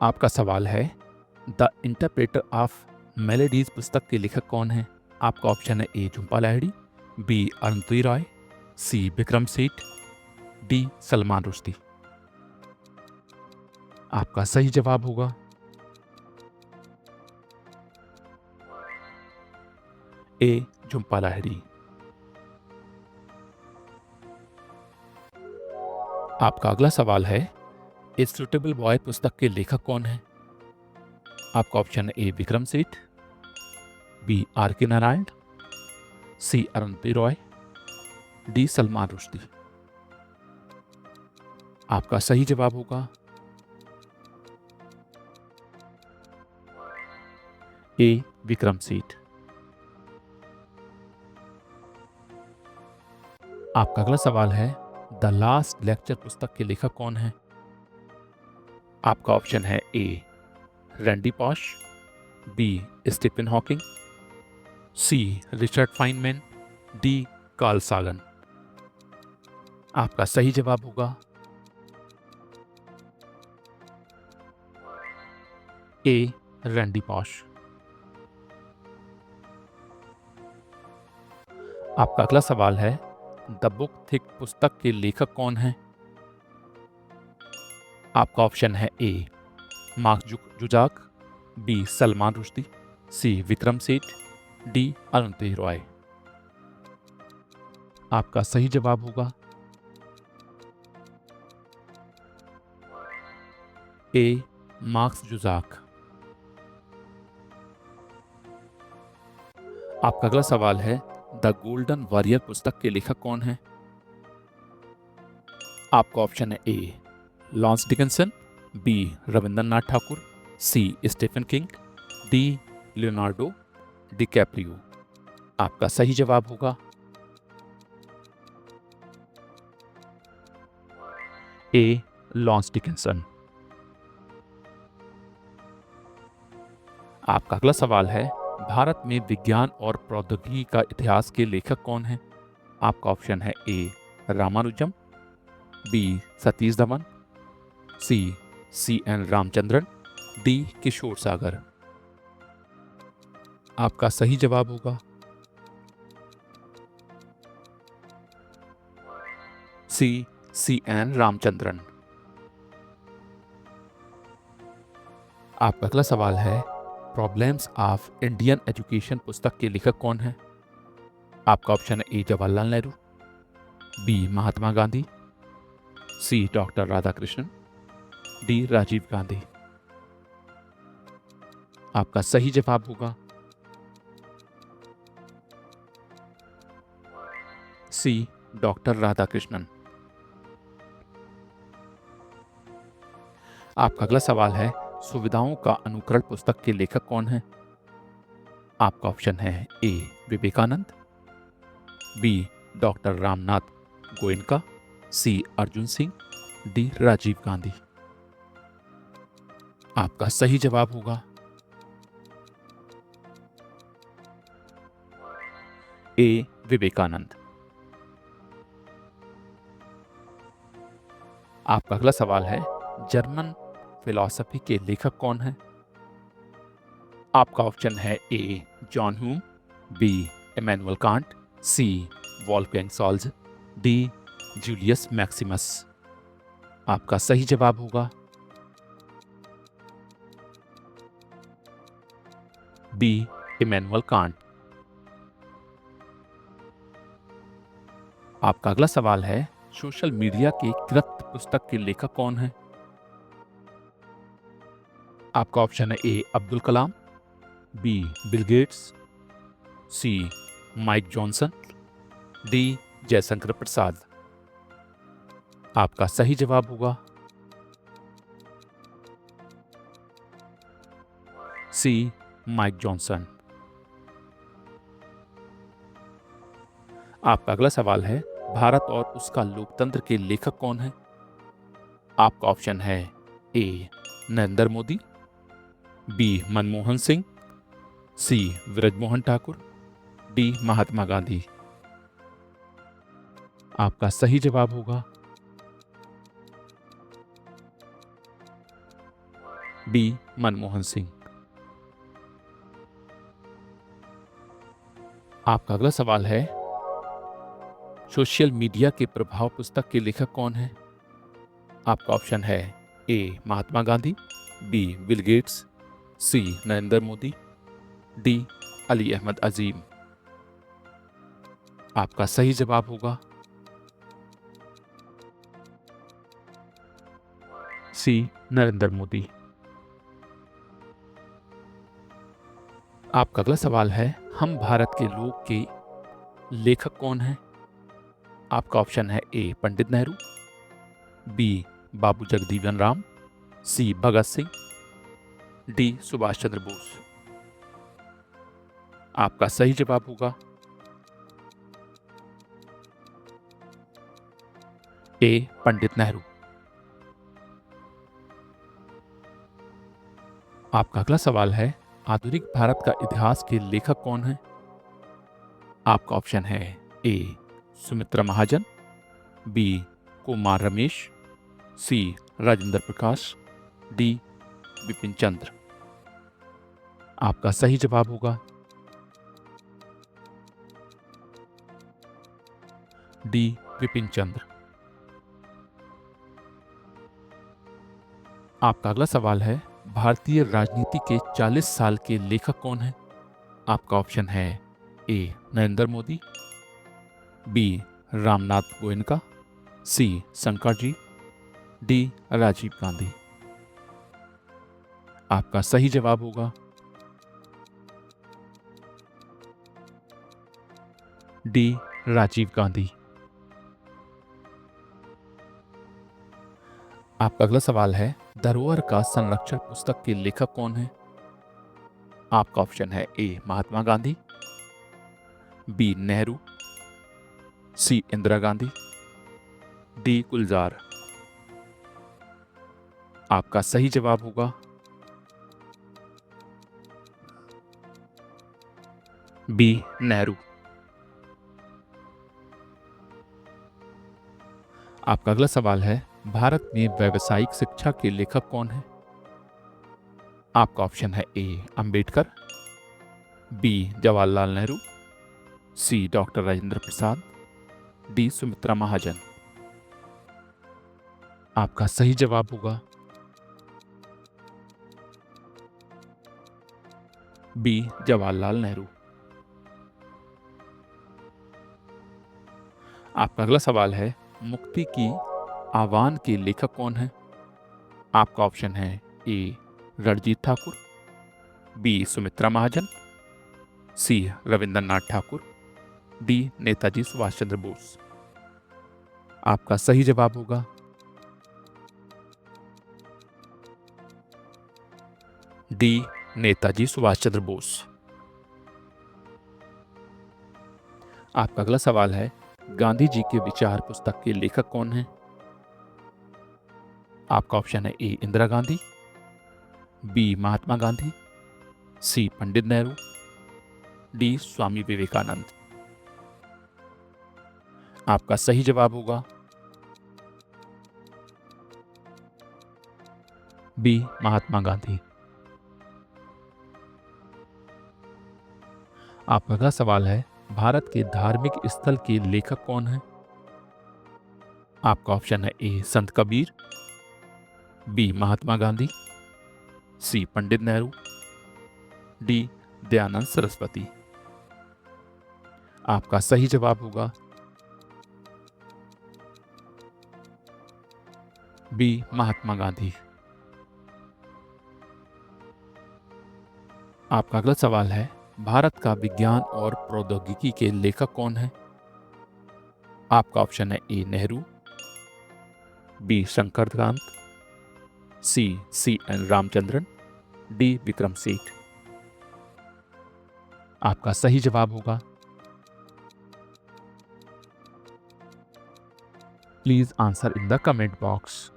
आपका सवाल है, द इंटरप्रेटर ऑफ मेलेडीज पुस्तक के लेखक कौन है? आपका ऑप्शन है ए झुंपा लाहिड़ी, बी अरुंधति रॉय, सी विक्रम सेठ, डी सलमान रुश्दी। आपका सही जवाब होगा ए झुंपा लाहिड़ी। आपका अगला सवाल है, ए सुटेबल बॉय पुस्तक के लेखक कौन है? आपका ऑप्शन है ए विक्रम सेठ, बी आर के नारायण, सी अरुंधति रॉय, डी सलमान रुश्दी। आपका सही जवाब होगा ए विक्रम सेठ। आपका अगला सवाल है, द लास्ट लेक्चर पुस्तक के लेखक कौन है? आपका ऑप्शन है A Randy Pausch, B Stephen Hawking, C Richard Feynman, D Carl Sagan. आपका सही जवाब होगा ए रैंडी पॉश। आपका अगला सवाल है, द बुक थिक पुस्तक के लेखक कौन है? आपका ऑप्शन है ए मार्क जुजाक, बी सलमान रुश्दी, सी विक्रम सेठ, डी अरुंधति रॉय। आपका सही जवाब होगा ए मार्क्स जुजाक। आपका अगला सवाल है, द गोल्डन वॉरियर पुस्तक के लेखक कौन है? आपका ऑप्शन है A Lance Dickinson, B Rabindranath Thakur, C Stephen King, D Leonardo DiCaprio. आपका सही जवाब होगा ए लॉन्स डिकिंसन। आपका अगला सवाल है, भारत में विज्ञान और प्रौद्योगिकी का इतिहास के लेखक कौन है? आपका ऑप्शन है A Ramanujam, B Satish Dhawan, C N Ramachandran, D Kishore Sagar. आपका सही जवाब होगा सी एन रामचंद्रन। आपका अगला सवाल है, प्रॉब्लम्स ऑफ इंडियन एजुकेशन पुस्तक के लेखक कौन है? आपका ऑप्शन है ए जवाहरलाल नेहरू, बी महात्मा गांधी, सी डॉक्टर राधाकृष्णन, डी राजीव गांधी। आपका सही जवाब होगा सी डॉक्टर राधाकृष्णन। आपका अगला सवाल है, सुविधाओं का अनुकरण पुस्तक के लेखक कौन है? आपका ऑप्शन है ए विवेकानंद, बी डॉक्टर रामनाथ गोयनका, सी अर्जुन सिंह, डी राजीव गांधी। आपका सही जवाब होगा ए विवेकानंद। आपका अगला सवाल है, जर्मन फिलॉसफी के लेखक कौन है? आपका ऑप्शन है A John Hume, B Immanuel Kant, C Wolfgang Solz, D Julius Maximus. आपका सही जवाब होगा बी इमैनुअल कांट। आपका अगला सवाल है, सोशल मीडिया के कृत पुस्तक के लेखक कौन है? आपका ऑप्शन है ए Abdul Kalam, B Bill Gates, सी Mike Johnson, D Jaishankar Prasad. आपका सही जवाब होगा सी माइक जॉनसन। आपका अगला सवाल है, भारत और उसका लोकतंत्र के लेखक कौन है? आपका ऑप्शन है ए नरेंद्र मोदी, बी मनमोहन सिंह, सी ब्रजमोहन ठाकुर, डी महात्मा गांधी। आपका सही जवाब होगा बी मनमोहन सिंह। आपका अगला सवाल है, सोशल मीडिया के प्रभाव पुस्तक के लेखक कौन है? आपका ऑप्शन है ए Mahatma Gandhi, B Bill Gates, सी नरेंद्र मोदी, डी अली अहमद अजीम। आपका सही जवाब होगा सी नरेंद्र मोदी। आपका अगला सवाल है, हम भारत के लोग के लेखक कौन हैं? आपका ऑप्शन है ए पंडित नेहरू, बी बाबू जगजीवन राम, सी भगत सिंह, डी सुभाष चंद्र बोस। आपका सही जवाब होगा ए पंडित नेहरू। आपका अगला सवाल है, आधुनिक भारत का इतिहास के लेखक कौन है? आपका ऑप्शन है ए सुमित्रा महाजन, बी कुमार रमेश, सी राजेंद्र प्रकाश, डी विपिन चंद्र। आपका सही जवाब होगा डी विपिन चंद्र। आपका अगला सवाल है, भारतीय राजनीति के 40 साल के लेखक कौन हैं? आपका ऑप्शन है ए नरेंद्र मोदी, बी रामनाथ गोयनका, सी शंकर जी, डी राजीव गांधी। आपका सही जवाब होगा डी राजीव गांधी। आपका अगला सवाल है, धरोहर का संरक्षण पुस्तक के लेखक कौन है? आपका ऑप्शन है ए महात्मा गांधी, बी नेहरू, सी इंदिरा गांधी, डी गुलजार। आपका सही जवाब होगा बी नेहरू। आपका अगला सवाल है, भारत में व्यावसायिक शिक्षा के लेखक कौन है? आपका ऑप्शन है ए अंबेडकर, बी जवाहरलाल नेहरू, सी डॉक्टर राजेंद्र प्रसाद, डी सुमित्रा महाजन। आपका सही जवाब होगा बी जवाहरलाल नेहरू। आपका अगला सवाल है, मुक्ति की आह्वान के लेखक कौन है? आपका ऑप्शन है ए रणजीत ठाकुर, बी सुमित्रा महाजन, सी रविंद्रनाथ ठाकुर, डी नेताजी सुभाष चंद्र बोस। आपका सही जवाब होगा डी नेताजी सुभाष चंद्र बोस। आपका अगला सवाल है, गांधी जी के विचार पुस्तक के लेखक कौन हैं? आपका ऑप्शन है ए इंदिरा गांधी, बी महात्मा गांधी, सी पंडित नेहरू, डी स्वामी विवेकानंद। आपका सही जवाब होगा बी महात्मा गांधी। आपका अगला सवाल है, भारत के धार्मिक स्थल के लेखक कौन हैं? आपका ऑप्शन है ए संत कबीर, बी महात्मा गांधी, सी पंडित नेहरू, डी दयानंद सरस्वती। आपका सही जवाब होगा बी महात्मा गांधी। आपका अगला सवाल है, भारत का विज्ञान और प्रौद्योगिकी के लेखक कौन है? आपका ऑप्शन है A Nehru, B Shankarkant, C N Ramachandran, D Vikram Seth. आपका सही जवाब होगा please answer in the comment box.